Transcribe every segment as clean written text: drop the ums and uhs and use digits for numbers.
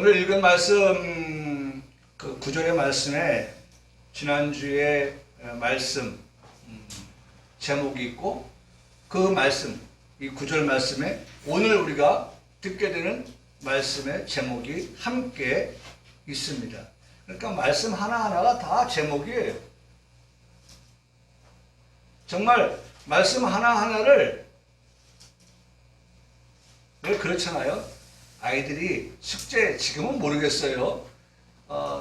오늘 읽은 말씀, 그 구절의 말씀에 지난주에 말씀 제목이 있고, 그 말씀, 이 구절 말씀에 오늘 우리가 듣게 되는 말씀의 제목이 함께 있습니다. 그러니까 말씀 하나하나가 다 제목이에요. 정말 말씀 하나하나를, 왜 그렇잖아요. 아이들이 숙제, 지금은 모르겠어요.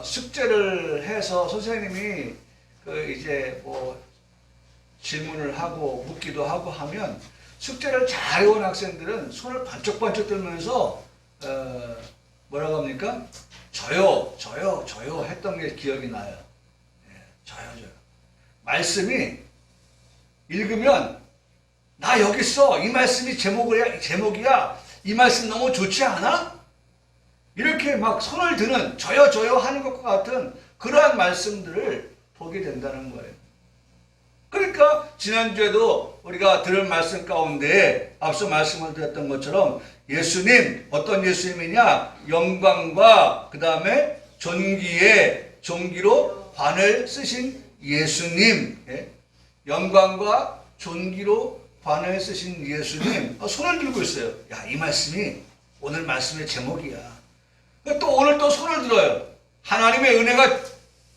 숙제를 해서 선생님이 이제 뭐 질문을 하고 묻기도 하고 하면 숙제를 잘 해온 학생들은 손을 번쩍번쩍 들면서 뭐라고 합니까? 저요 했던 게 기억이 나요. 저요. 말씀이 읽으면 나 여기 있어. 이 말씀이 제목이야. 이 말씀 너무 좋지 않아? 이렇게 막 손을 드는 저요 하는 것과 같은 그러한 말씀들을 보게 된다는 거예요. 그러니까 지난주에도 우리가 들은 말씀 가운데 앞서 말씀을 드렸던 것처럼 예수님, 어떤 예수님이냐? 영광과 그 다음에 존귀로 관을 쓰신 예수님. 영광과 존귀로 관을 쓰신 예수님. 손을 들고 있어요. 야, 이 말씀이 오늘 말씀의 제목이야. 또 오늘 또 손을 들어요. 하나님의 은혜가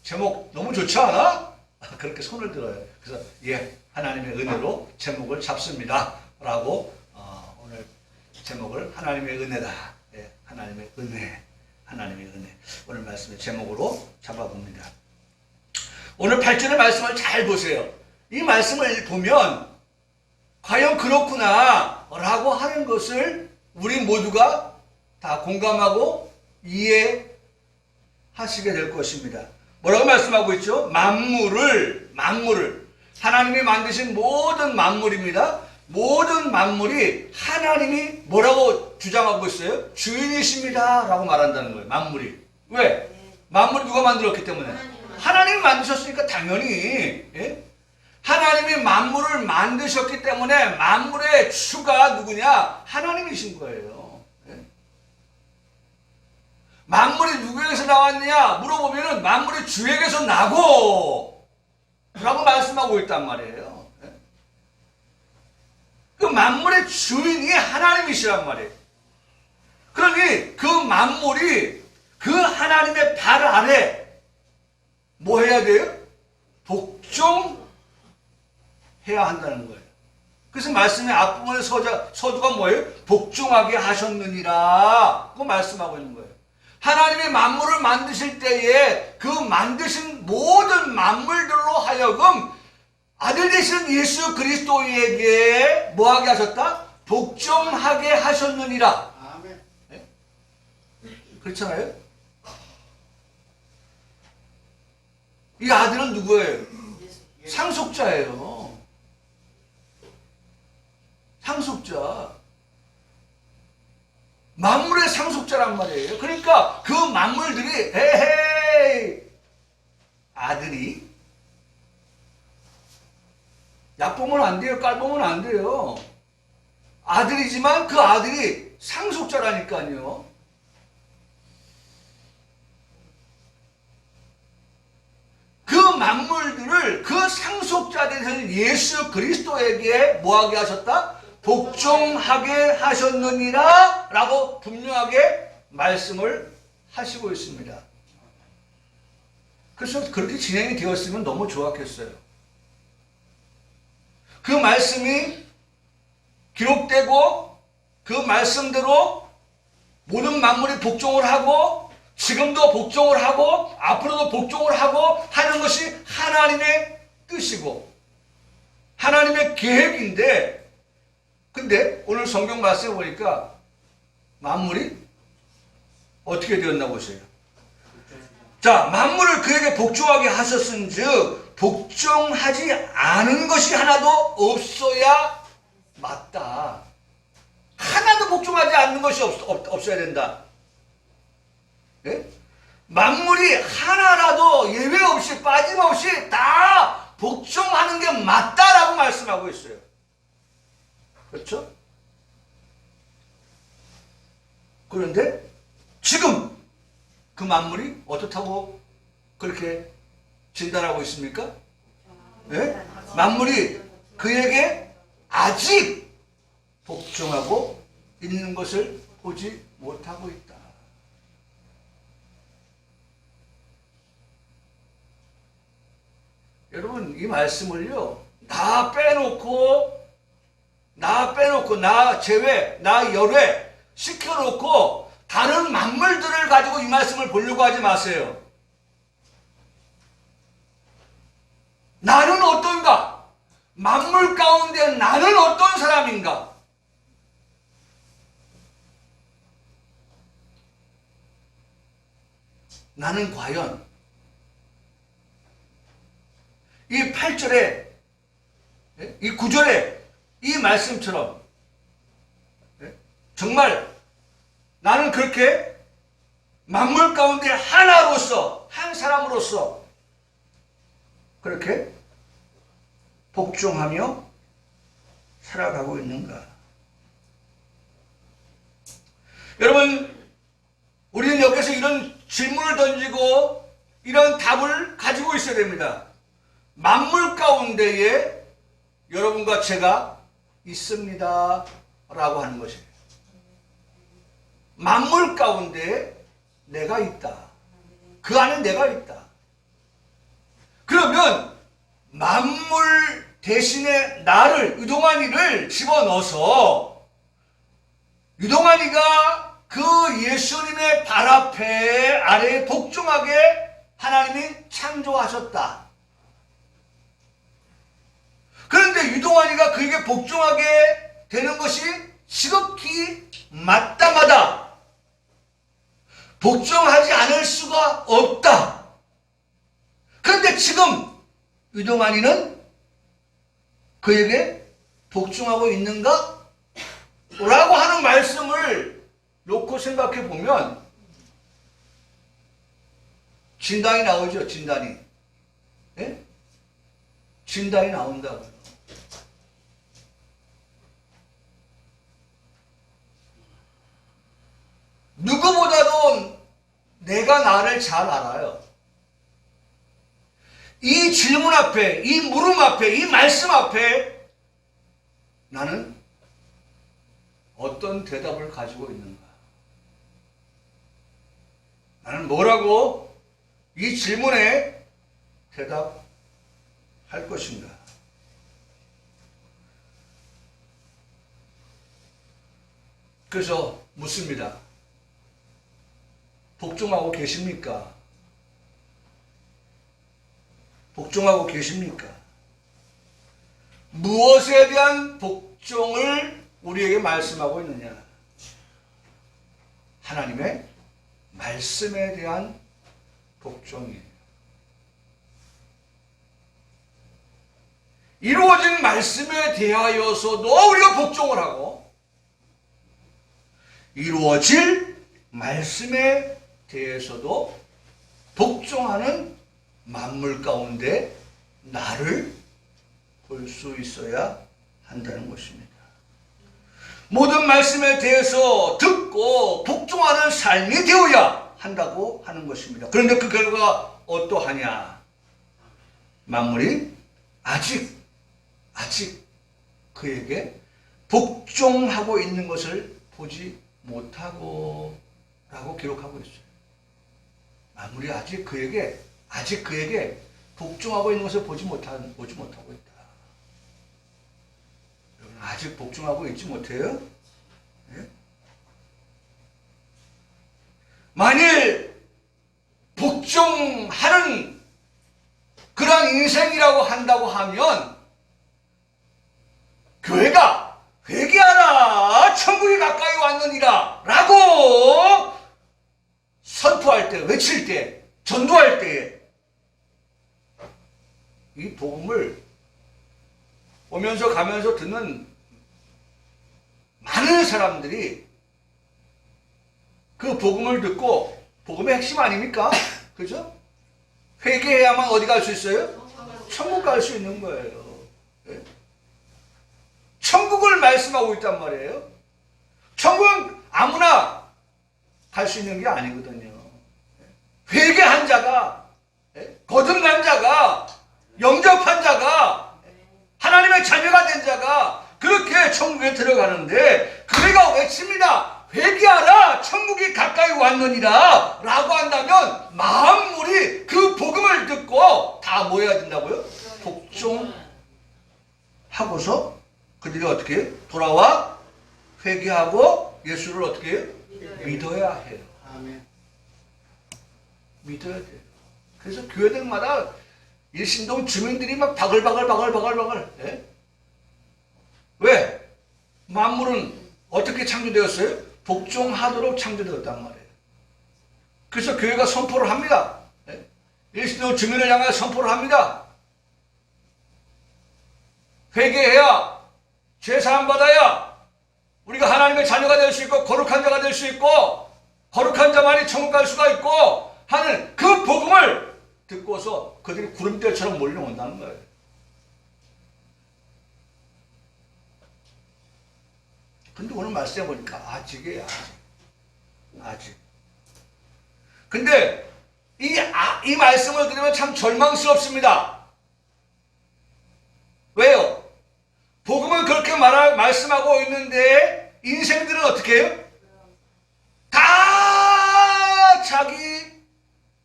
제목 너무 좋지 않아? 그렇게 손을 들어요. 그래서 하나님의 은혜로 제목을 잡습니다 라고 오늘 제목을 하나님의 은혜다. 하나님의 은혜. 오늘 말씀의 제목으로 잡아봅니다. 오늘 8절의 말씀을 잘 보세요. 이 말씀을 보면 과연 그렇구나 라고 하는 것을 우리 모두가 다 공감하고 이해하시게 될 것입니다. 뭐라고 말씀하고 있죠? 만물을 하나님이 만드신 모든 만물입니다. 모든 만물이 하나님이 뭐라고 주장하고 있어요? 주인이십니다 라고 말한다는 거예요. 만물이. 왜? 만물이 누가 만들었기 때문에? 하나님이 만드셨으니까 당연히. 하나님이 만물을 만드셨기 때문에 만물의 주가 누구냐? 하나님이신 거예요. 만물이 누구에게서 나왔느냐 물어보면 만물이 주에게서 나고 라고 말씀하고 있단 말이에요. 그 만물의 주인이 하나님이시란 말이에요. 그러니 그 만물이 그 하나님의 발 아래 뭐 해야 돼요? 복종해야 한다는 거예요. 그래서 말씀의 앞부분의 서두가 뭐예요? 복종하게 하셨느니라 그 말씀하고 있는 거예요. 하나님이 만물을 만드실 때에 그 만드신 모든 만물들로 하여금 아들 되신 예수 그리스도에게 뭐하게 하셨다? 복종하게 하셨느니라. 아멘. 그렇잖아요? 이 아들은 누구예요? 상속자예요. 상속자. 만물의 상속자란 말이에요. 그러니까 그 만물들이 아들이 약보면 안 돼요. 깔보면 안 돼요. 아들이지만 그 아들이 상속자라니까요. 그 만물들을 그 상속자 되신 예수 그리스도에게 뭐하게 하셨다? 복종하게 하셨느니라 라고 분명하게 말씀을 하시고 있습니다. 그래서 그렇게 진행이 되었으면 너무 좋았겠어요. 그 말씀이 기록되고 그 말씀대로 모든 만물이 복종을 하고 지금도 복종을 하고 앞으로도 복종을 하고 하는 것이 하나님의 뜻이고 하나님의 계획인데, 근데 오늘 성경 말씀에 보니까 만물이 어떻게 되었나 보세요. 자, 만물을 그에게 복종하게 하셨은즉 복종하지 않은 것이 하나도 없어야 맞다. 하나도 복종하지 않는 것이 없어야 된다. 네? 만물이 하나라도 예외 없이 빠짐없이 다 복종하는 게 맞다라고 말씀하고 있어요. 그렇죠? 그런데 지금 그 만물이 어떻다고 그렇게 진단하고 있습니까? 네? 만물이 그에게 아직 복종하고 있는 것을 보지 못하고 있다. 여러분, 이 말씀을요, 나 빼놓고, 나 제외, 나 열외 시켜놓고 다른 만물들을 가지고 이 말씀을 보려고 하지 마세요. 나는 어떤가? 만물 가운데 나는 어떤 사람인가? 나는 과연 이 8절에, 이 9절에 이 말씀처럼 정말 나는 그렇게 만물 가운데 하나로서, 한 사람으로서 그렇게 복종하며 살아가고 있는가? 여러분, 우리는 여기서 이런 질문을 던지고 이런 답을 가지고 있어야 됩니다. 만물 가운데에 여러분과 제가 있습니다 라고 하는 것이에요. 만물 가운데에 내가 있다. 그 안에 내가 있다. 그러면 만물 대신에 나를, 유동환이를 집어넣어서 유동환이가 그 예수님의 발 앞에 아래에 복종하게 하나님이 창조하셨다. 그런데 유동환이가 그에게 복종하게 되는 것이 지극히 마땅하다. 복종하지 않을 수가 없다. 그런데 지금 유동환이는 그에게 복종하고 있는가? 라고 하는 말씀을 놓고 생각해 보면 진단이 나오죠. 진단이. 예? 진단이 나온다고요. 누구보다도 내가 나를 잘 알아요. 이 질문 앞에, 이 물음 앞에, 이 말씀 앞에 나는 어떤 대답을 가지고 있는가? 나는 뭐라고 이 질문에 대답할 것인가? 그래서 묻습니다. 복종하고 계십니까? 복종하고 계십니까? 무엇에 대한 복종을 우리에게 말씀하고 있느냐? 하나님의 말씀에 대한 복종이에요. 이루어진 말씀에 대하여서도 우리가 복종을 하고 이루어질 말씀에 대해서도 복종하는 만물 가운데 나를 볼 수 있어야 한다는 것입니다. 모든 말씀에 대해서 듣고 복종하는 삶이 되어야 한다고 하는 것입니다. 그런데 그 결과가 어떠하냐? 만물이 아직 그에게 복종하고 있는 것을 보지 못하고 라고 기록하고 있어요. 만물이 아직 그에게 복종하고 있는 것을 보지 못하고 있다. 여러분, 아직 복종하고 있지 못해요? 네? 만일 복종하는 그러한 인생이라고 한다고 하면 교회가 회개하라 천국이 가까이 왔느니라 라고 선포할 때, 외칠 때, 전도할 때에 이 복음을 오면서 가면서 듣는 많은 사람들이 그 복음을 듣고 복음의 핵심 아닙니까? 그죠? 회개해야만 어디 갈 수 있어요? 천국 갈 수 있는 거예요. 네? 천국을 말씀하고 있단 말이에요. 천국은 아무나 갈 수 있는 게 아니거든요. 회개한 자가, 거듭난 자가, 영접한 자가, 하나님의 자녀가 된 자가 그렇게 천국에 들어가는데, 그가 외칩니다. 회개하라, 천국이 가까이 왔느니라 라고 한다면 만물이 그 복음을 듣고 다 뭐 해야 된다고요? 복종하고서 그들이 어떻게 돌아와 회개하고 예수를 어떻게 해요? 믿어야 해요. 믿어야 돼요. 그래서 교회들마다 일신동 주민들이 막 바글바글 예? 왜? 만물은 어떻게 창조되었어요? 복종하도록 창조되었단 말이에요. 그래서 교회가 선포를 합니다. 예? 일신동 주민을 향해 선포를 합니다. 회개해야, 죄사함 받아야 우리가 하나님의 자녀가 될 수 있고 거룩한 자가 될 수 있고 거룩한 자만이 천국 갈 수가 있고 하는 그 복음을 듣고서 그들이 구름대처럼 몰려온다는 거예요. 근데 오늘 말씀해 보니까 아직이에요. 아직. 근데 이 말씀을 들으면 참 절망스럽습니다. 왜요? 복음은 그렇게 말씀하고 있는데 인생들은 어떻게 해요? 다 자기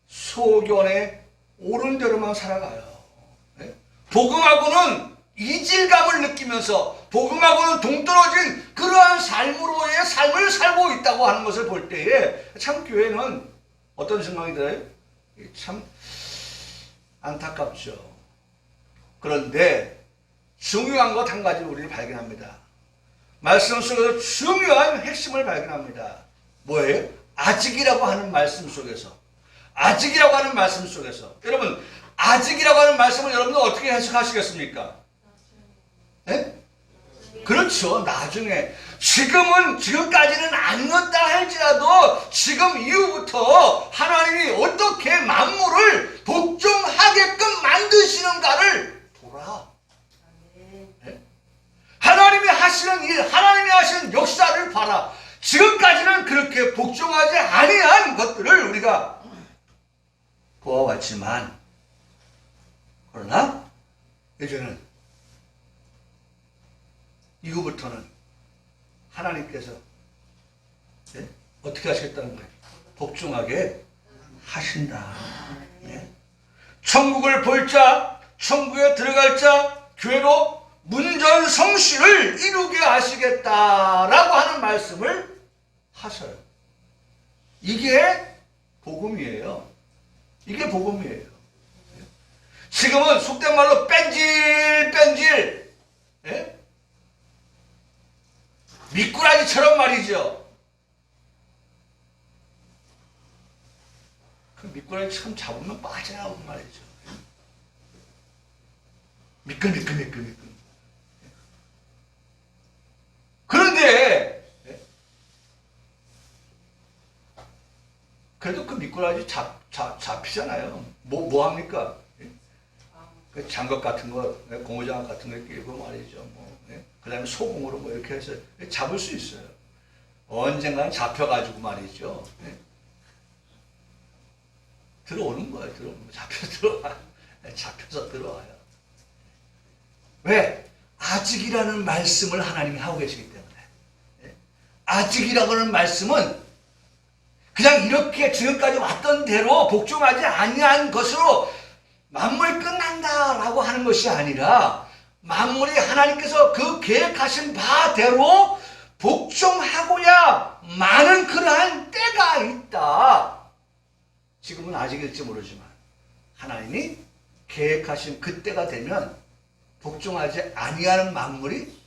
소견에 옳은 대로만 살아가요. 복음하고는 이질감을 느끼면서 복음하고는 동떨어진 그러한 삶으로의 삶을 살고 있다고 하는 것을 볼 때에 참 교회는 어떤 생각이 들어요? 참 안타깝죠. 그런데 중요한 것 한 가지 우리는 발견합니다. 말씀 속에서 중요한 핵심을 발견합니다. 뭐예요? 아직이라고 하는 말씀 속에서. 아직이라고 하는 말씀 속에서. 여러분, 아직이라고 하는 말씀을 여러분들 어떻게 해석하시겠습니까? 네? 그렇죠. 나중에. 지금까지는 아니었다 할지라도 지금 이후부터 하나님이 어떻게 만물을 복종하게끔 만드시는가를 보라. 네? 하나님이 하시는 일, 하나님이 하시는 역사를 봐라. 지금까지는 그렇게 복종하지 아니한 것들을 우리가 보아왔지만, 그러나 이제는 이후부터는 하나님께서 어떻게 하시겠다는 거예요? 복종하게 하신다. 천국을 볼 자, 천국에 들어갈 자, 교회로 문전성시를 이루게 하시겠다라고 하는 말씀을 하셔요. 이게 복음이에요. 이게 복음이에요. 지금은 속된 말로 뺀질 미꾸라지처럼 말이죠. 그 미꾸라지 참 잡으면 빠져나오고 말이죠. 미끌. 그런데 그래도 그 미꾸라지 잡히잖아요. 뭐 합니까? 그 장갑 같은 거, 고무장갑 같은 거 끼고 말이죠. 그 다음에 소금으로 뭐 이렇게 해서 잡을 수 있어요. 언젠가는 잡혀가지고 말이죠. 들어오는 거예요. 잡혀서 들어와요. 왜? 아직이라는 말씀을 하나님이 하고 계시기 때문에. 아직이라고 하는 말씀은 그냥 이렇게 지금까지 왔던 대로 복종하지 아니한 것으로 만물이 끝난다라고 하는 것이 아니라 만물이 하나님께서 그 계획하신 바대로 복종하고야 많은 그러한 때가 있다. 지금은 아직일지 모르지만 하나님이 계획하신 그 때가 되면 복종하지 아니하는 만물이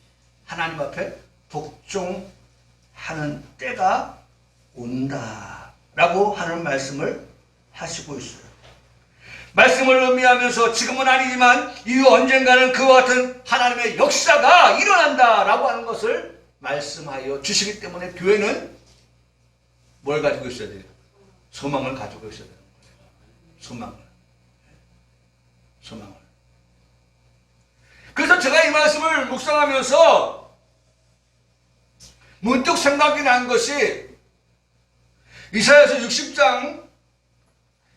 하나님 앞에 복종하는 때가 온다라고 하는 말씀을 하시고 있어요. 말씀을 의미하면서 지금은 아니지만 이후 언젠가는 그와 같은 하나님의 역사가 일어난다라고 하는 것을 말씀하여 주시기 때문에 교회는 뭘 가지고 있어야 돼요? 소망을 가지고 있어야 되는 거예요. 소망을. 그래서 제가 이 말씀을 묵상하면서 문득 생각이 난 것이 이사야서 60장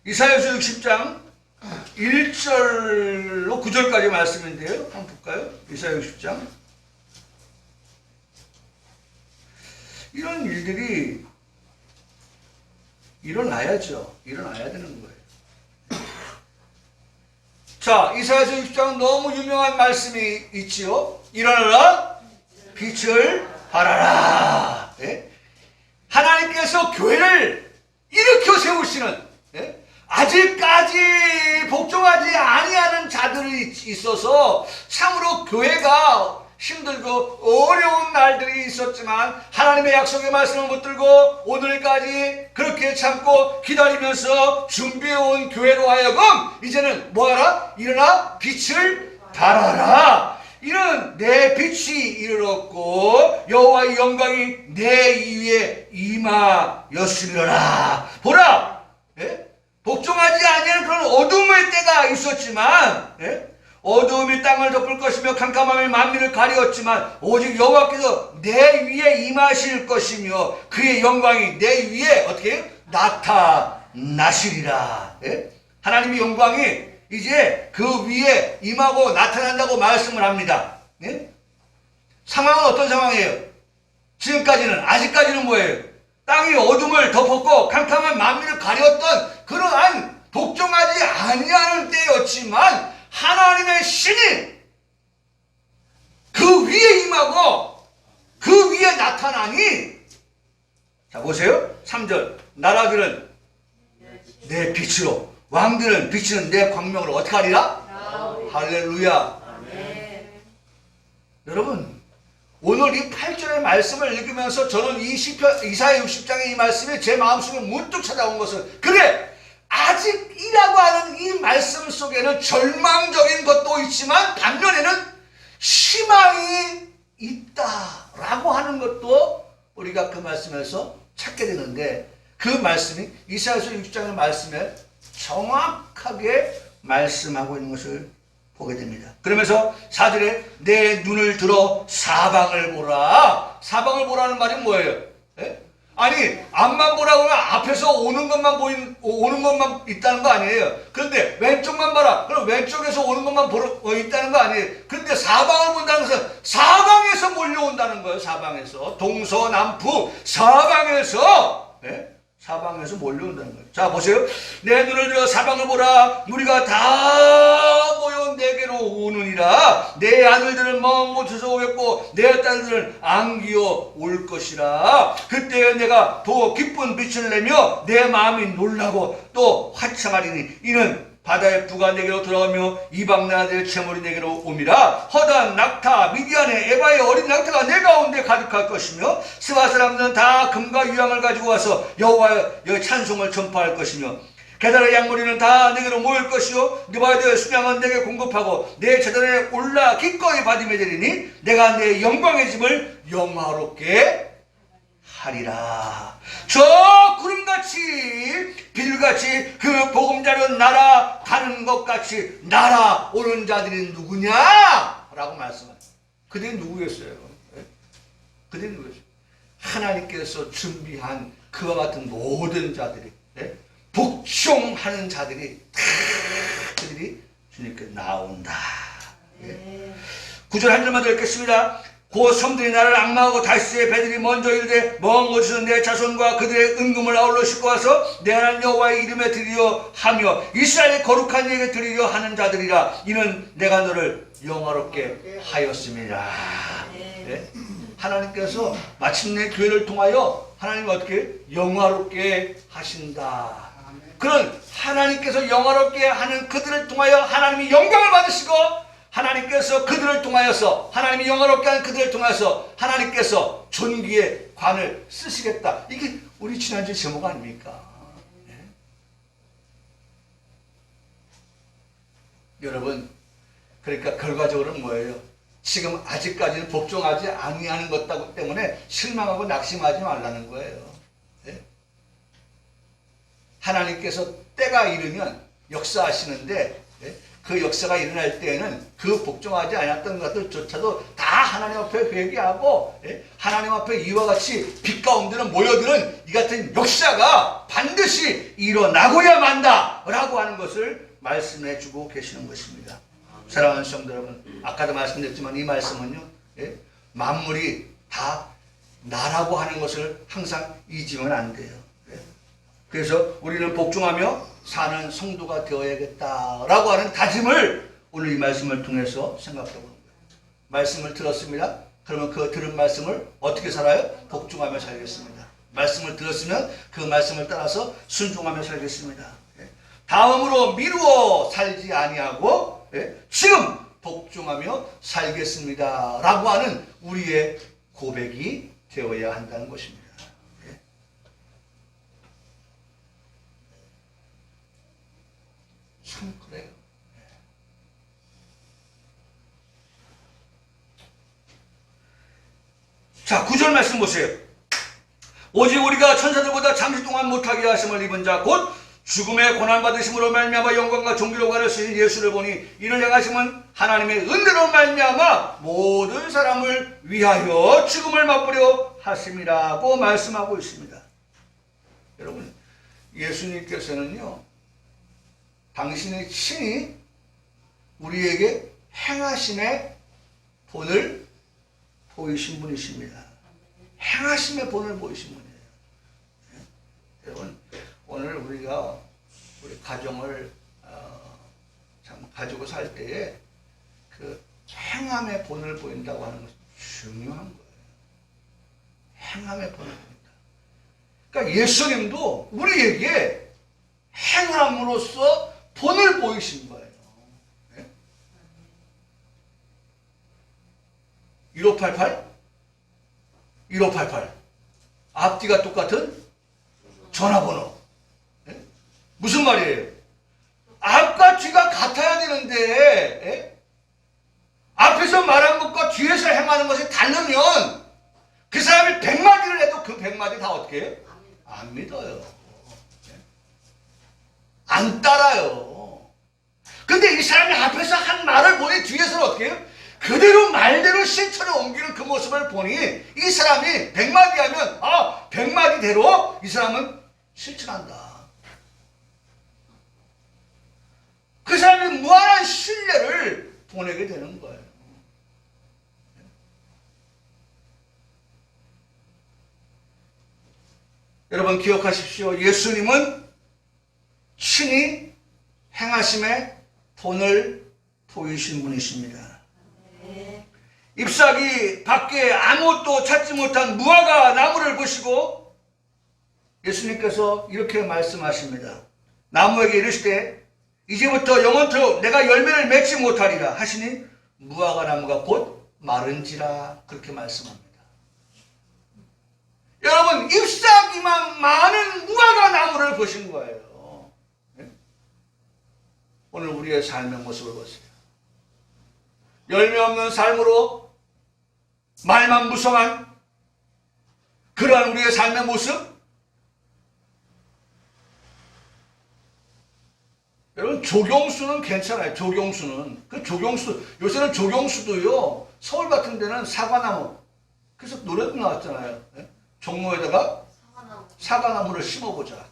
이사야서 60장 1절로 9절까지 말씀인데요. 한번 볼까요? 이사야 60장. 이런 일들이 일어나야죠. 일어나야 되는 거예요. 자, 이사야서 60장 너무 유명한 말씀이 있지요. 일어나라, 빛을 발하라. 예? 하나님께서 교회를 일으켜 세우시는, 예? 아직까지 복종하지 아니하는 자들이 있어서 참으로 교회가 힘들고 어려운 날들이 있었지만 하나님의 약속의 말씀을 붙들고 오늘까지 그렇게 참고 기다리면서 준비해온 교회로 하여금 이제는 뭐하라? 일어나 빛을 발하라. 이는 내 빛이 이르렀고 여호와의 영광이 내 위에 임하였으리라. 보라, 예? 복종하지 아니하는 그런 어둠의 때가 있었지만, 예? 어두움이 땅을 덮을 것이며 캄캄함이 만민을 가리웠지만 오직 여호와께서 내 위에 임하실 것이며 그의 영광이 내 위에 어떻게 나타나시리라. 예? 하나님의 영광이 이제 그 위에 임하고 나타난다고 말씀을 합니다. 예? 상황은 어떤 상황이에요? 지금까지는 아직까지는 뭐예요? 땅이 어둠을 덮었고 캄캄한 만민을 가렸던 그러한 복종하지 아니하는 때였지만 하나님의 신이 그 위에 임하고 그 위에 나타나니, 자 보세요. 3절. 나라들은 내 빛으로, 왕들은 비치는 내 광명으로 어떻게 하리라? 할렐루야. 여러분, 오늘 이 8절의 말씀을 읽으면서 저는 이 시편 이사야 60장의 이 말씀이 제 마음속에 문득 찾아온 것은, 그래, 아직이라고 하는 이 말씀 속에는 절망적인 것도 있지만 반면에는 희망이 있다라고 하는 것도 우리가 그 말씀에서 찾게 되는데, 그 말씀이 이사야서 60장의 말씀에 정확하게 말씀하고 있는 것을 보게 됩니다. 그러면서 4절에 내 눈을 들어 사방을 보라. 사방을 보라는 말이 뭐예요? 예? 아니, 앞만 보라고 하면 앞에서 오는 것만 있다는 거 아니에요. 그런데 왼쪽만 봐라. 그럼 왼쪽에서 오는 것만 있다는 거 아니에요. 그런데 사방을 본다는 것은 사방에서 몰려온다는 거예요. 사방에서. 동서남북 사방에서. 네? 사방에서 몰려온다는 거예요. 자, 보세요. 내 눈을 들어 사방을 보라. 무리가 다 모여 내게로 오느니라. 내 아들들은 먼 곳에서 오겠고 내 딸들은 안기어 올 것이라. 그때 내가 더 기쁜 빛을 내며 내 마음이 놀라고 또 화창하리니 이는 바다의 부가 내게로 돌아오며 이방 나라들의 재물이 내게로 옴이라. 허단 낙타 미디안의 에바의 어린 낙타가 내 가운데 가득할 것이며 스바 사람들은 다 금과 유황을 가지고 와서 여호와의 찬송을 전파할 것이며 게다라 양무리는 다 내게로 모일 것이요 느바디의 수량은 내게 공급하고 내 재단에 올라 기꺼이 받음에 되리니 내가 내 영광의 집을 영화롭게 하리라. 저 구름같이 빌같이 그 보금자료 날아가는 것 같이 날아오는 자들이 누구냐? 라고 말씀합니다. 그들이 누구였어요? 그들이 누구였어요? 하나님께서 준비한 그와 같은 모든 자들이, 복종하는 자들이 다 그들이 주님께 나온다. 9절 한 절만 더 읽겠습니다. 그 섬들이 나를 악마하고 다시의 배들이 먼저 이르되 먼 곳에서 내 자손과 그들의 은금을 아울러 싣고 와서 내 하나님 여호와의 이름에 드리려 하며 이스라엘의 거룩한 이에게 드리려 하는 자들이라. 이는 내가 너를 영화롭게 하였음이라. 네? 하나님께서 마침내 교회를 통하여 하나님이 어떻게 영화롭게 하신다. 그런 하나님께서 영화롭게 하는 그들을 통하여 하나님이 영광을 받으시고 하나님께서 그들을 통하여서 하나님이 영화롭게 하는 그들을 통해서 하나님께서 존귀의 관을 쓰시겠다. 이게 우리 지난주 제목 아닙니까? 네? 여러분, 그러니까 결과적으로는 뭐예요? 지금 아직까지는 복종하지 아니하는 것 때문에 실망하고 낙심하지 말라는 거예요. 네? 하나님께서 때가 이르면 역사하시는데 그 역사가 일어날 때에는 그 복종하지 않았던 것들조차도 다 하나님 앞에 회개하고 하나님 앞에 이와 같이 빛 가운데는 모여드는 이 같은 역사가 반드시 일어나고야 만다라고 하는 것을 말씀해 주고 계시는 것입니다. 사랑하는 성도 여러분, 아까도 말씀드렸지만 이 말씀은요, 만물이 다 나라고 하는 것을 항상 잊으면 안 돼요. 그래서 우리는 복종하며 사는 성도가 되어야겠다라고 하는 다짐을 오늘 이 말씀을 통해서 생각해 보는 거예요. 말씀을 들었습니다. 그러면 그 들은 말씀을 어떻게 살아요? 복종하며 살겠습니다. 말씀을 들었으면 그 말씀을 따라서 순종하며 살겠습니다. 다음으로 미루어 살지 아니하고 지금 복종하며 살겠습니다 라고 하는 우리의 고백이 되어야 한다는 것입니다. 참 그래요. 자, 9절 말씀 보세요. 오직 우리가 천사들보다 잠시 동안 못하게 하심을 입은 자 곧 죽음의 고난받으심으로 말미암아 영광과 존귀로 가르치신 예수를 보니 이를 향하심은 하나님의 은혜로 말미암아 모든 사람을 위하여 죽음을 맛보려 하심이라고 말씀하고 있습니다. 여러분, 예수님께서는요, 당신의 친히 우리에게 행하심의 본을 보이신 분이십니다. 행하심의 본을 보이신 분이에요. 여러분, 오늘 우리가 우리 가정을 참 가지고 살 때에 그 행함의 본을 보인다고 하는 것이 중요한 거예요. 행함의 본을 보인다. 그러니까 예수님도 우리에게 행함으로써 본을 보이신 거예요. 1588? 1588. 앞뒤가 똑같은 전화번호. 무슨 말이에요? 앞과 뒤가 같아야 되는데 앞에서 말한 것과 뒤에서 행하는 것이 다르면 그 사람이 100마디를 해도 그 100마디 다 어떻게 해요? 안 믿어요. 안 따라요. 근데 이 사람이 앞에서 한 말을 보니 뒤에서는 어떻게 해요? 그대로 말대로 실천에 옮기는 그 모습을 보니 이 사람이 100마디 하면 100마디대로 이 사람은 실천한다. 그 사람이 무한한 신뢰를 보내게 되는 거예요. 여러분 기억하십시오. 예수님은 친히 행하심의 본을 보이신 분이십니다. 잎사귀 밖에 아무것도 찾지 못한 무화과 나무를 보시고 예수님께서 이렇게 말씀하십니다. 나무에게 이르시되 이제부터 영원토록 내가 열매를 맺지 못하리라 하시니 무화과 나무가 곧 마른지라 그렇게 말씀합니다. 여러분 잎사귀만 많은 무화과 나무를 보신 거예요. 오늘 우리의 삶의 모습을 보세요. 열매 없는 삶으로 말만 무성한 그러한 우리의 삶의 모습. 여러분 조경수는 괜찮아요. 조경수는 요새는 조경수도요 서울 같은 데는 사과나무, 그래서 노래도 나왔잖아요. 종로에다가 사과나무를 심어보자.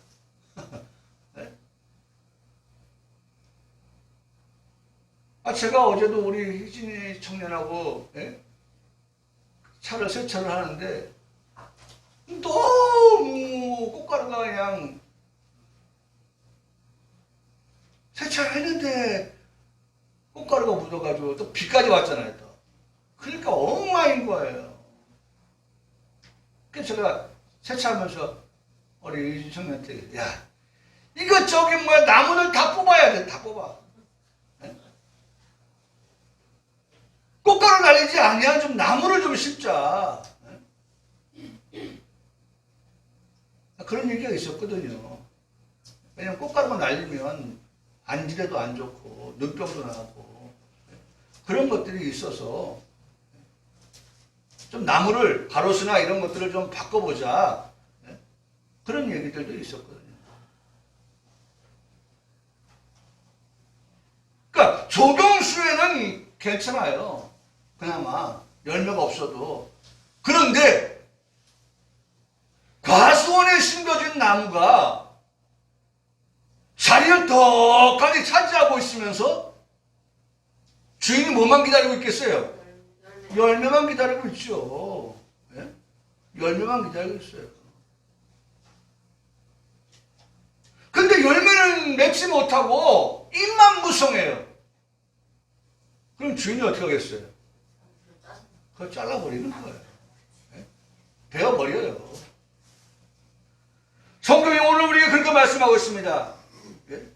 제가 어제도 우리 희진이 청년하고 차를 세차를 하는데 너무 꽃가루가 그냥 세차를 했는데 꽃가루가 묻어가지고 또 비까지 왔잖아요. 또. 그러니까 엉망인 거예요. 그래서 제가 세차하면서 우리 희진 청년한테 야 이거 저기 뭐야 나무를 다 뽑아야 돼. 다 뽑아. 꽃가루 날리지 아니야. 좀 나무를 좀 심자. 그런 얘기가 있었거든요. 왜냐면 꽃가루가 날리면 안지대도 안 좋고 눈병도 나고 그런 것들이 있어서 좀 나무를 가로수나 이런 것들을 좀 바꿔보자. 그런 얘기들도 있었거든요. 그러니까 조경수에는 괜찮아요. 그나마 열매가 없어도. 그런데 과수원에 심겨진 나무가 자리를 덕하니 차지하고 있으면서 주인이 뭐만 기다리고 있겠어요? 열매만 기다리고 있죠. 예? 열매만 기다리고 있어요. 근데 열매는 맺지 못하고 잎만 무성해요. 그럼 주인이 어떻게 하겠어요? 그걸 잘라버리는 거예요. 예? 베어버려요. 성경이 오늘 우리에게 그렇게 말씀하고 있습니다. 예?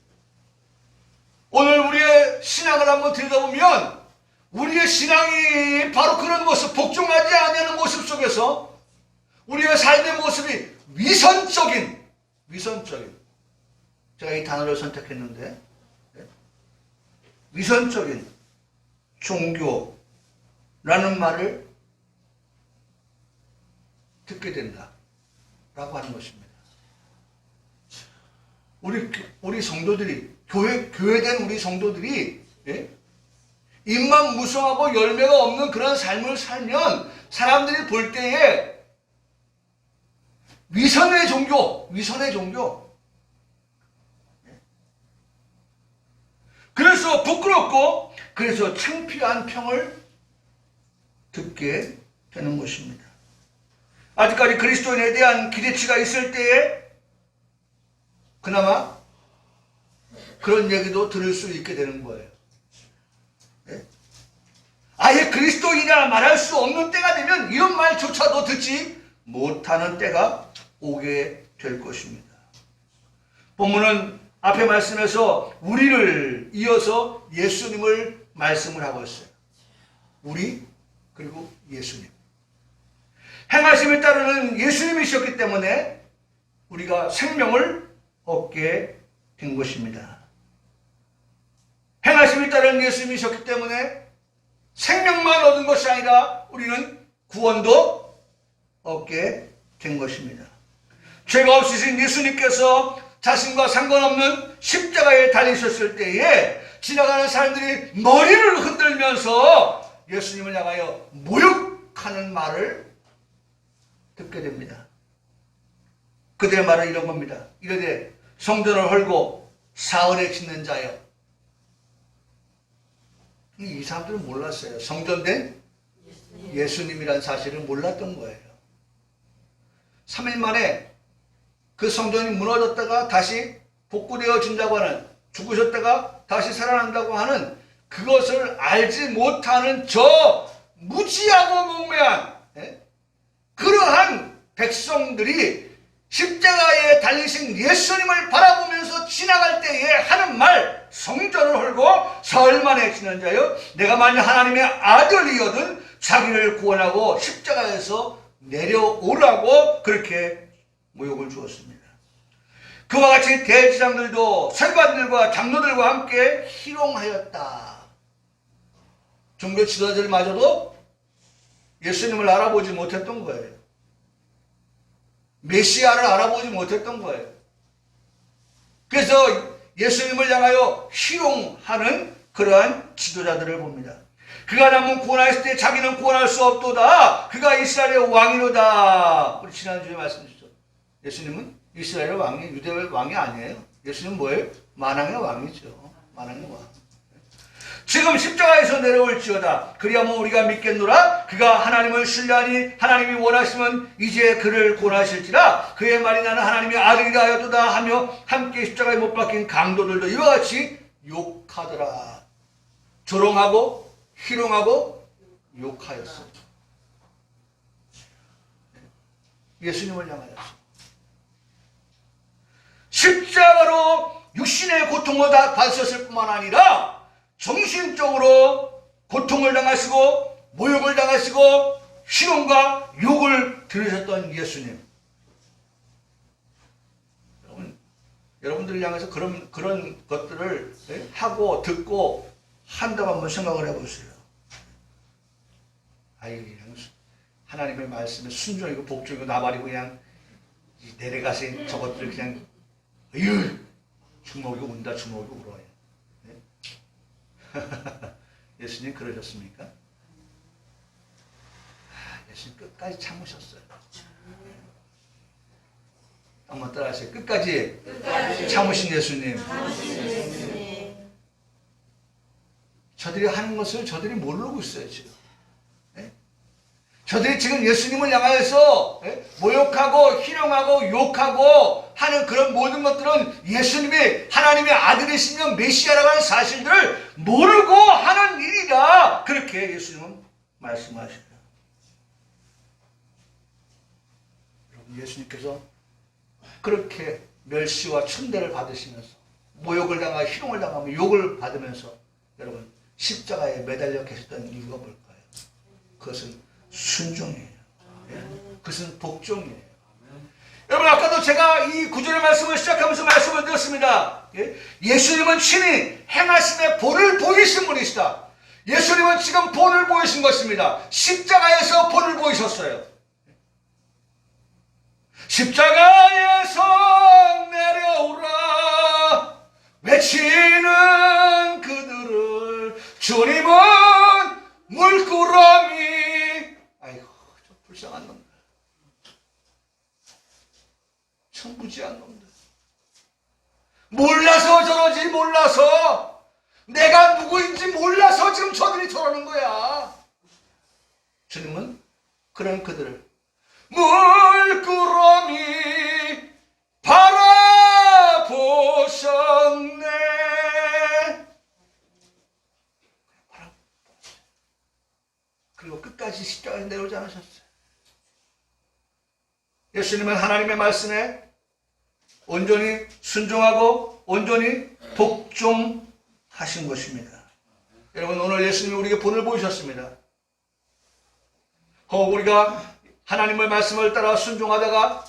오늘 우리의 신앙을 한번 들여다보면 우리의 신앙이 바로 그런 모습, 복종하지 않는 모습 속에서 우리의 삶의 모습이 위선적인 제가 이 단어를 선택했는데 위선적인 종교라는 말을 듣게 된다라고 하는 것입니다. 우리 성도들이 교회된 우리 성도들이 입만 무성하고 열매가 없는 그런 삶을 살면 사람들이 볼 때에 위선의 종교. 그래서 부끄럽고 그래서 창피한 평을 듣게 되는 것입니다. 아직까지 그리스도인에 대한 기대치가 있을 때에 그나마 그런 얘기도 들을 수 있게 되는 거예요. 아예 그리스도인이라 말할 수 없는 때가 되면 이런 말조차도 듣지 못하는 때가 오게 될 것입니다. 본문은 앞에 말씀에서 우리를 이어서 예수님을 말씀을 하고 있어요. 우리 그리고 예수님. 행하심에 따르는 예수님이셨기 때문에 우리가 생명을 얻게 된 것입니다. 행하심에 따르는 예수님이셨기 때문에 생명만 얻은 것이 아니라 우리는 구원도 얻게 된 것입니다. 죄가 없으신 예수님께서 자신과 상관없는 십자가에 달리셨을 때에 지나가는 사람들이 머리를 흔들면서 예수님을 향하여 모욕하는 말을 듣게 됩니다. 그들의 말은 이런 겁니다. 이르되 성전을 헐고 사흘에 짓는 자여. 이 사람들은 몰랐어요. 성전된 예수님이라는 사실을 몰랐던 거예요. 3일 만에 그 성전이 무너졌다가 다시 복구되어진다고 하는, 죽으셨다가 다시 살아난다고 하는 그것을 알지 못하는 저 무지하고 몽매한 그러한 백성들이 십자가에 달리신 예수님을 바라보면서 지나갈 때에 하는 말, 성전을 헐고 사흘 만에 지는 자여, 내가 만약 하나님의 아들이거든 자기를 구원하고 십자가에서 내려오라고 그렇게 모욕을 주었습니다. 그와 같이 대제사장들도 서기관들과 장로들과 함께 희롱하였다. 종교 지도자들마저도 예수님을 알아보지 못했던 거예요. 메시아를 알아보지 못했던 거예요. 그래서 예수님을 향하여 희롱하는 그러한 지도자들을 봅니다. 그가 남은 구원하였을 때 자기는 구원할 수 없도다. 그가 이스라엘의 왕이로다. 우리 지난주에 말씀드렸죠. 예수님은 이스라엘의 왕이, 유대의 왕이 아니에요. 예수님은 뭐예요? 만왕의 왕이죠. 만왕의 왕. 지금 십자가에서 내려올지어다. 그리하면 우리가 믿겠노라. 그가 하나님을 신뢰하니 하나님이 원하시면 이제 그를 구원하실지라. 그의 말이 나는 하나님의 아들이라 하였도다 하며 함께 십자가에 못 박힌 강도들도 이와 같이 욕하더라. 조롱하고 희롱하고 욕하였어. 예수님을 향하였어. 십자가로 육신의 고통을 다 받으셨을 뿐만 아니라 정신적으로 고통을 당하시고 모욕을 당하시고 희롱과 욕을 들으셨던 예수님. 여러분들을 향해서 그런 것들을 하고 듣고 한다고 한번 생각을 해보세요. 아이, 하나님의 말씀에 순종이고 복종이고 나발이고 그냥 내려가서 저것들 그냥 주먹이 운다 주먹이 울어요. 예수님 그러셨습니까? 예수님 끝까지 참으셨어요. 한번 따라하세요. 끝까지 참으신 예수님. 저들이 하는 것을 저들이 모르고 있어요, 지금. 네? 저들이 지금 예수님을 향하여서 모욕하고 희롱하고 욕하고 하는 그런 모든 것들은 예수님이 하나님의 아들이시며 메시아라고 하는 사실들을 모르고 하는 일이다. 그렇게 예수님은 말씀하시죠. 여러분, 예수님께서 그렇게 멸시와 천대를 받으시면서 모욕을 당하고 희롱을 당하며 욕을 받으면서 여러분 십자가에 매달려 계셨던 이유가 뭘까요? 그것은 순종이에요. 그것은 복종이에요. 여러분, 아까도 제가 이 구절의 말씀을 시작하면서 말씀을 드렸습니다. 예수님은 친히 행하심의 본을 보이신 분이시다. 예수님은 지금 본을 보이신 것입니다. 십자가에서 본을 보이셨어요. 십자가에서 내려오라 외치는 그들을 주님은 물끄러미. 아이고, 저 불쌍한 놈들, 천부지한 놈들, 몰라서 저러지, 몰라서 내가 누구인지 몰라서 지금 저들이 저러는 거야. 주님은 그런 그들을 물끄러미 바라보셨네. 그리고 끝까지 십자가에 내려오지 않으셨어요. 예수님은 하나님의 말씀에 온전히 순종하고 온전히 복종하신 것입니다. 여러분, 오늘 예수님이 우리에게 본을 보이셨습니다. 우리가 하나님의 말씀을 따라 순종하다가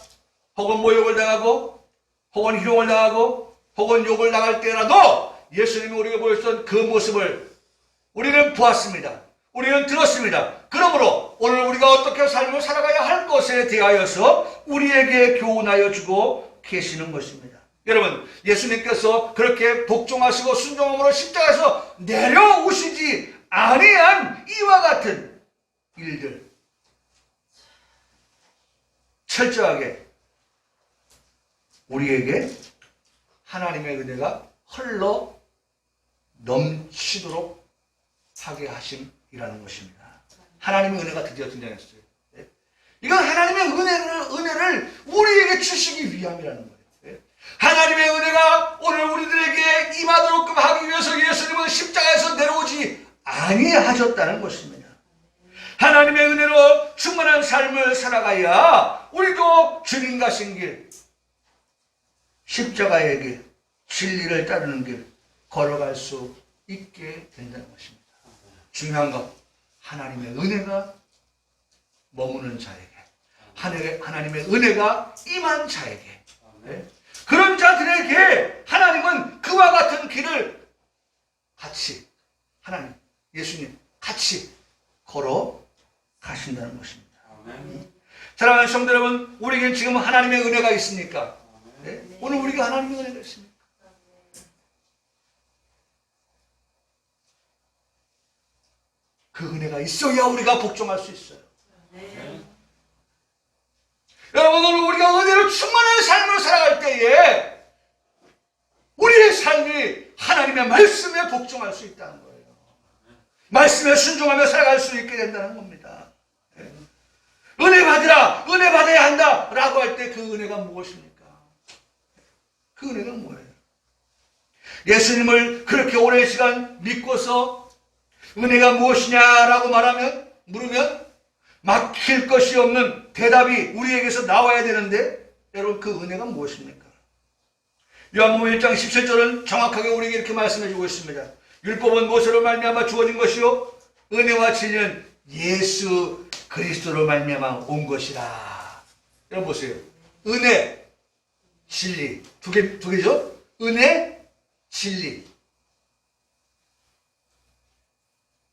혹은 모욕을 당하고 혹은 희롱을 당하고 혹은 욕을 당할 때라도 예수님이 우리에게 보였던 그 모습을 우리는 보았습니다. 우리는 들었습니다. 그러므로 오늘 우리가 어떻게 삶을 살아가야 할 것에 대하여서 우리에게 교훈하여 주고 계시는 것입니다. 여러분, 예수님께서 그렇게 복종하시고 순종함으로 십자가에서 내려오시지 아니한 이와 같은 일들 철저하게 우리에게 하나님의 은혜가 흘러 넘치도록 하게 하심이라는 것입니다. 하나님의 은혜가 드디어 등장했어요. 이건 하나님의 은혜를 우리에게 주시기 위함이라는 거예요. 하나님의 은혜가 오늘 우리들에게 임하도록 하기 위해서 예수님은 십자가에서 내려오지 아니하셨다는 것입니다. 하나님의 은혜로 충만한 삶을 살아가야 우리도 주님 가신 길, 십자가의 길, 진리를 따르는 길 걸어갈 수 있게 된다는 것입니다. 중요한 건 하나님의 은혜가 머무는 자에게, 하나님의 은혜가 임한 자에게, 그런 자들에게 하나님은 그와 같은 길을 같이, 하나님, 예수님 같이 걸어 가신다는 것입니다. 사랑하는 성도 여러분, 우리에겐 지금 하나님의 은혜가 있습니까? 네? 오늘 우리가 하나님의 은혜가 있습니까? 그 은혜가 있어야 우리가 복종할 수 있어요. 여러분, 오늘 우리가 은혜로 충만한 삶을 살아갈 때에 우리의 삶이 하나님의 말씀에 복종할 수 있다는 거예요. 말씀에 순종하며 살아갈 수 있게 된다는 겁니다. 은혜 받으라, 은혜 받아야 한다 라고 할 때 그 은혜가 무엇입니까? 그 은혜가 뭐예요? 예수님을 그렇게 오랜 시간 믿고서 은혜가 무엇이냐라고 물으면 막힐 것이 없는 대답이 우리에게서 나와야 되는데, 여러분, 그 은혜가 무엇입니까? 요한복음 1장 17절은 정확하게 우리에게 이렇게 말씀해 주고 있습니다. 율법은 모세로 말미암아 주어진 것이요 은혜와 진리는 예수 그리스도로 말미암아 온 것이라. 여러분 보세요. 은혜, 진리 두 개죠? 은혜, 진리.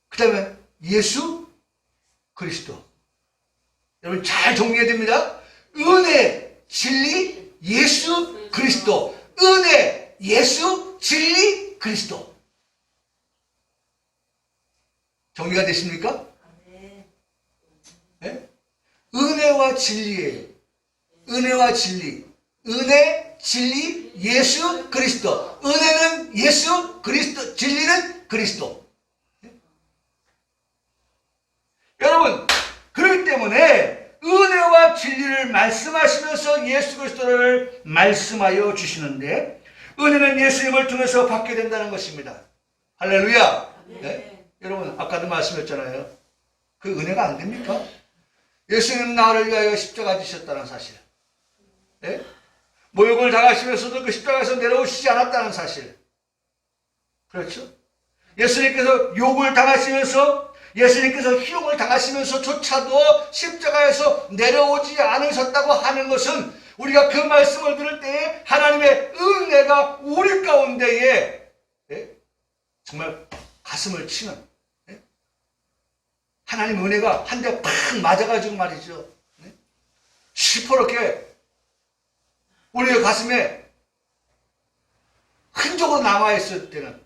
그 다음에 예수 그리스도. 여러분 잘 정리해야 됩니다. 은혜, 진리, 예수 그리스도. 은혜, 예수, 진리, 그리스도. 정리가 되십니까? 네? 은혜와 진리예요. 은혜와 진리. 은혜, 진리, 예수 그리스도. 은혜는 예수 그리스도, 진리는 그리스도. 여러분, 그렇기 때문에 은혜와 진리를 말씀하시면서 예수 그리스도를 말씀하여 주시는데, 은혜는 예수님을 통해서 받게 된다는 것입니다. 할렐루야. 네? 여러분, 아까도 말씀했잖아요. 그 은혜가 안 됩니까? 예수님 나를 위하여 십자가 지셨다는 사실. 네? 모욕을 당하시면서도 그 십자가에서 내려오시지 않았다는 사실. 그렇죠? 예수님께서 욕을 당하시면서, 예수님께서 희롱을 당하시면서조차도 십자가에서 내려오지 않으셨다고 하는 것은, 우리가 그 말씀을 들을 때에 하나님의 은혜가 우리 가운데에 정말 가슴을 치는, 하나님 은혜가 한 대 팍 맞아가지고 말이죠. 시퍼렇게 우리의 가슴에 흔적으로 남아있을 때는,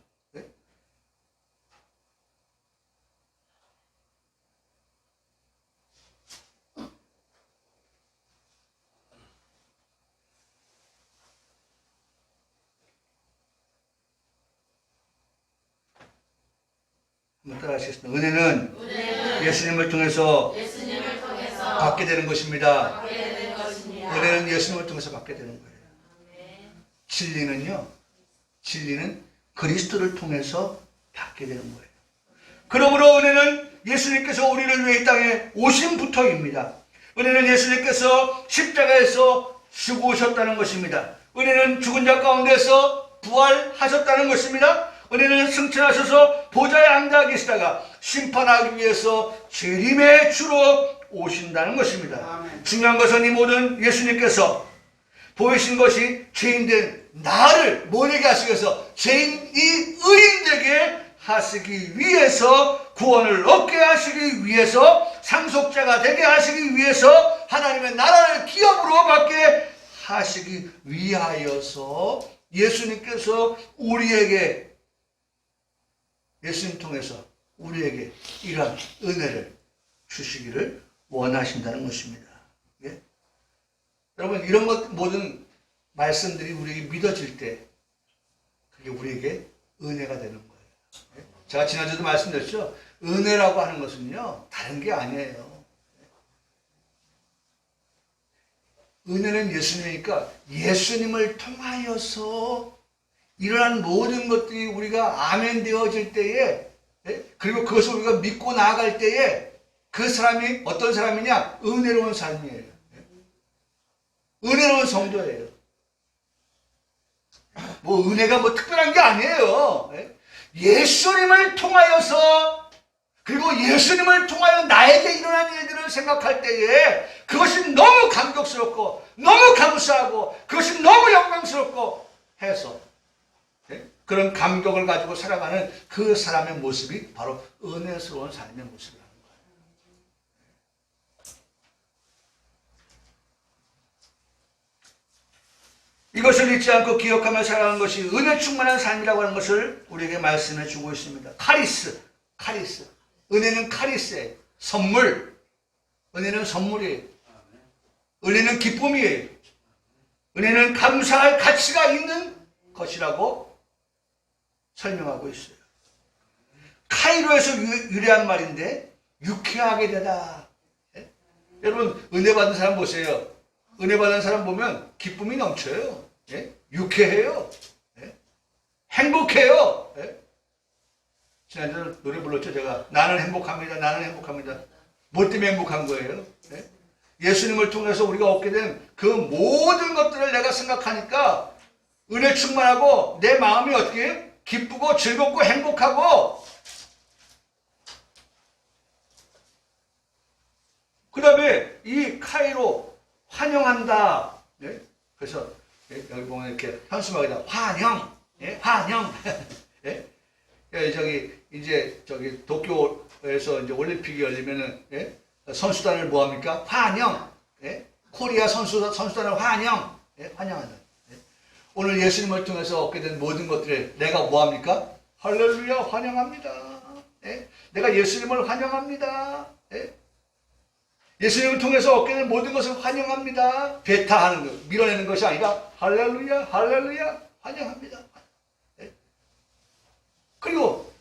한번 따라하시겠습니다. 은혜는 예수님을 통해서 받게 되는 것입니다. 은혜는 예수님을 통해서 받게 되는 거예요. 진리는요, 진리는 그리스도를 통해서 받게 되는 거예요. 그러므로 은혜는 예수님께서 우리를 위해 이 땅에 오심부터입니다. 은혜는 예수님께서 십자가에서 죽으셨다는 것입니다. 은혜는 죽은 자 가운데서 부활하셨다는 것입니다. 은혜는 승천하셔서 보좌에 앉아 계시다가 심판하기 위해서 재림의 주로 오신다는 것입니다. 아멘. 중요한 것은 이 모든 예수님께서 보이신 것이 죄인된 나를 뭐되게 하시기 위해서, 죄인이 의인되게 하시기 위해서, 구원을 얻게 하시기 위해서, 상속자가 되게 하시기 위해서, 하나님의 나라를 기업으로 받게 하시기 위하여서 예수님께서 우리에게, 예수님 통해서 우리에게 이러한 은혜를 주시기를 원하신다는 것입니다. 예? 여러분, 이런 것 모든 말씀들이 우리에게 믿어질 때 그게 우리에게 은혜가 되는 거예요. 예? 제가 지난주도 말씀드렸죠. 은혜라고 하는 것은요, 다른 게 아니에요. 은혜는 예수님이니까 예수님을 통하여서 이러한 모든 것들이 우리가 아멘 되어질 때에, 그리고 그것을 우리가 믿고 나아갈 때에 그 사람이 어떤 사람이냐? 은혜로운 삶이에요. 은혜로운 성도예요. 뭐 은혜가 뭐 특별한 게 아니에요. 예수님을 통하여서, 그리고 예수님을 통하여 나에게 일어난 일들을 생각할 때에 그것이 너무 감격스럽고 너무 감사하고 그것이 너무 영광스럽고 해서 그런 감격을 가지고 살아가는 그 사람의 모습이 바로 은혜스러운 삶의 모습이라는 거예요. 이것을 잊지 않고 기억하며 살아가는 것이 은혜 충만한 삶이라고 하는 것을 우리에게 말씀해 주고 있습니다. 카리스. 은혜는 카리스예요. 선물. 은혜는 선물이에요. 은혜는 기쁨이에요. 은혜는 감사할 가치가 있는 것이라고 설명하고 있어요. 카이로에서 유래한 말인데 유쾌하게 되다. 여러분, 은혜 받은 사람 보세요. 은혜 받은 사람 보면 기쁨이 넘쳐요. 유쾌해요. 행복해요. 지난주에 노래 불렀죠, 제가. 나는 행복합니다. 나는 행복합니다. 뭐 때문에 행복한 거예요? 예수님을 통해서 우리가 얻게 된 그 모든 것들을 내가 생각하니까 은혜 충만하고 내 마음이 어떻게 해요? 기쁘고 즐겁고 행복하고, 그 다음에 이 카이로 환영한다. 그래서 여기 보면 이렇게 현수막에다 환영, 환영. 저기 도쿄에서 이제 올림픽이 열리면은 선수단을 뭐합니까? 환영. 코리아 선수단을 환영. 환영한다. 오늘 예수님을 통해서 얻게 된 모든 것들을 내가 뭐합니까? 할렐루야, 환영합니다. 내가 예수님을 환영합니다. 예수님을 통해서 얻게 된 모든 것을 환영합니다. 배타하는 것, 밀어내는 것이 아니라 할렐루야, 할렐루야, 환영합니다. 그리고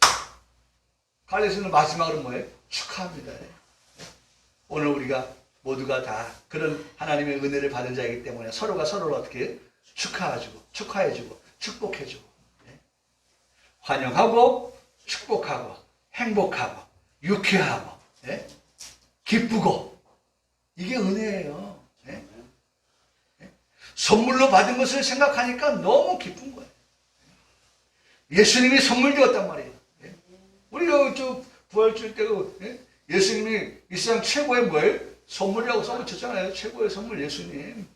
갈라디아서는 마지막으로 뭐예요? 축하합니다. 오늘 우리가 모두가 다 그런 하나님의 은혜를 받은 자이기 때문에 서로가 서로를 어떻게 해요? 축하해주고 축복해주고 환영하고 축복하고 행복하고 유쾌하고 기쁘고 이게 은혜예요. 선물로 받은 것을 생각하니까 너무 기쁜 거예요. 예수님이 선물 되었단 말이에요. 우리가 부활절 때도 예수님이 이 세상 최고의 뭐예요? 선물이라고 써붙였잖아요. 최고의 선물 예수님.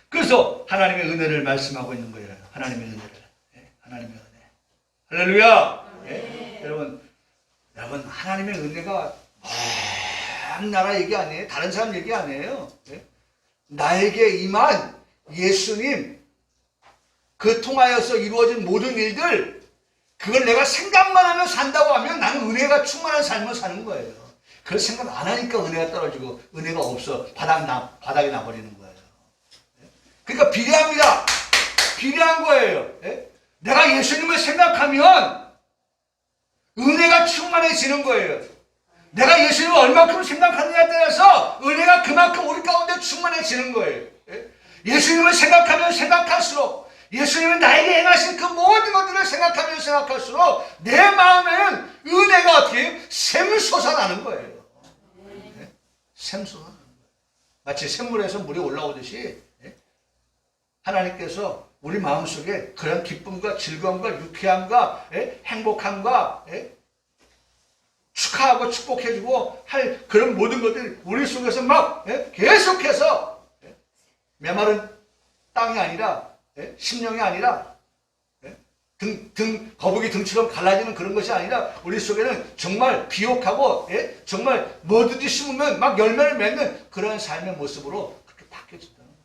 그래서 하나님의 은혜를 말씀하고 있는 거예요. 하나님의 은혜를. 하나님의 은혜. 할렐루야. 여러분 하나님의 은혜가 먼 나라 얘기 아니에요. 다른 사람 얘기 아니에요. 나에게 임한 예수님 그 통하여서 이루어진 모든 일들 그걸 내가 생각만 하면 산다고 하면 나는 은혜가 충만한 삶을 사는 거예요. 그걸 생각 안 하니까 은혜가 떨어지고 은혜가 없어 바닥에 나버리는 거예요. 그러니까 비례합니다. 비례한 거예요. 내가 예수님을 생각하면 은혜가 충만해지는 거예요. 내가 예수님을 얼마큼 생각하느냐에 따라서 은혜가 그만큼 우리 가운데 충만해지는 거예요. 예수님을 생각하면 생각할수록 예수님은 나에게 행하신 그 모든 것들을 생각하면 생각할수록 내 마음에는 은혜가 어떻게 샘솟아나는 거예요. 샘솟아나는 거예요. 마치 샘물에서 물이 올라오듯이 하나님께서 우리 마음속에 그런 기쁨과 즐거움과 유쾌함과 행복함과 축하하고 축복해주고 할 그런 모든 것들이 우리 속에서 막 계속해서 메마른 땅이 아니라 심령이 아니라 거북이 등처럼 갈라지는 그런 것이 아니라 우리 속에는 정말 비옥하고 정말 뭐든지 심으면 막 열매를 맺는 그런 삶의 모습으로 그렇게 바뀌어진다는 거예요.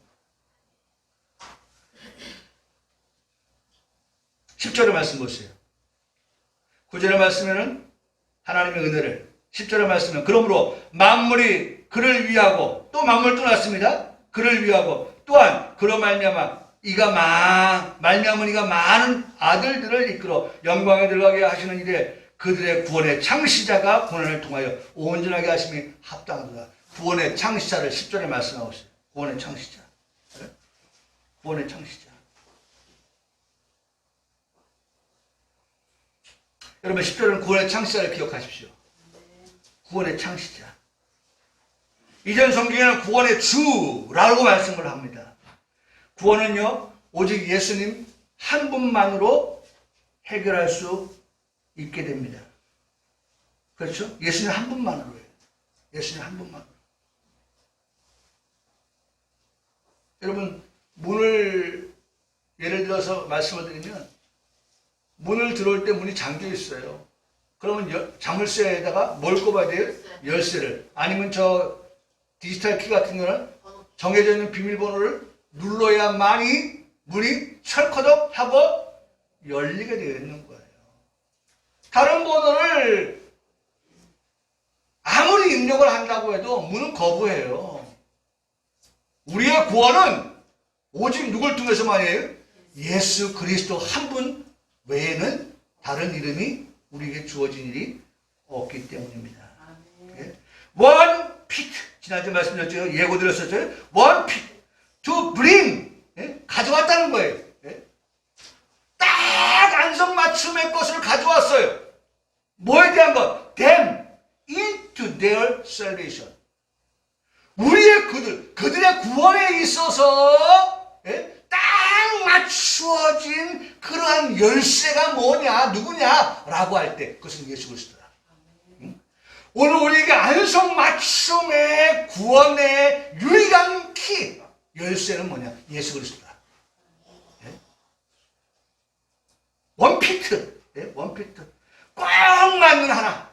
10절의 말씀 보세요. 9절의 말씀에는 하나님의 은혜를 10절의 말씀은 그러므로 만물이 그를 위하고 또 만물 또 났습니다. 그를 위하고 또한 그로 말미암아 말미암은 이가 많은 아들들을 이끌어 영광에 들어가게 하시는 일에 그들의 구원의 창시자가 고난을 통하여 온전하게 하심이 합당하도다. 구원의 창시자를 10절에 말씀하고 있어요. 구원의 창시자. 구원의 창시자. 여러분 10절은 구원의 창시자를 기억하십시오. 구원의 창시자. 이전 성경에는 구원의 주라고 말씀을 합니다. 구원은요 오직 예수님 한 분만으로 해결할 수 있게 됩니다. 그렇죠? 예수님 한 분만으로 해요. 예수님 한 분만으로. 여러분 문을 예를 들어서 말씀을 드리면 문을 들어올 때 문이 잠겨 있어요. 그러면 자물쇠에다가 뭘 꼽아야 돼요? 열쇠를. 아니면 저 디지털 키 같은 경우는 정해져 있는 비밀번호를 눌러야만이 문이 철커덕 하고 열리게 되어 있는 거예요. 다른 번호를 아무리 입력을 한다고 해도 문은 거부해요. 우리의 구원은 오직 누굴 통해서만 해요? 예수 그리스도 한 분 외에는 다른 이름이 우리에게 주어진 일이 없기 때문입니다. One pit, 지난주에 말씀드렸죠. 예고 드렸었죠. One pit to bring, 가져왔다는 거예요. 딱 안성맞춤의 것을 가져왔어요. 뭐에 대한 것? Them into their salvation. 그들의 구원에 있어서 딱 맞추어진 그러한 열쇠가 뭐냐, 누구냐라고 할 때 그것은 예수 그리스도다. 오늘 우리에게 안성맞춤의 구원의 유일한 키, 열쇠는 뭐냐? 예수 그리스도다. 원피트, 원피트. 꼭 맞는 하나.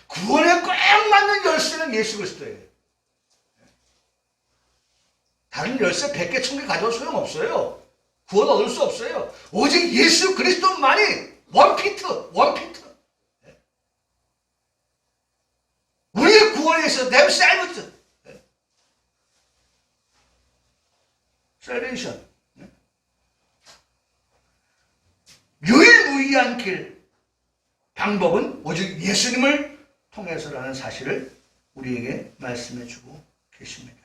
구원에 꼭 맞는 열쇠는 예수 그리스도예요. 다른 열쇠 100개, 1000개 가져도 소용없어요. 구원 얻을 수 없어요. 오직 예수 그리스도만이 원피트. 우리의 구원에 있어서 never salved. salvation. 유일무이한 길, 방법은 오직 예수님을 통해서라는 사실을 우리에게 말씀해 주고 계십니다.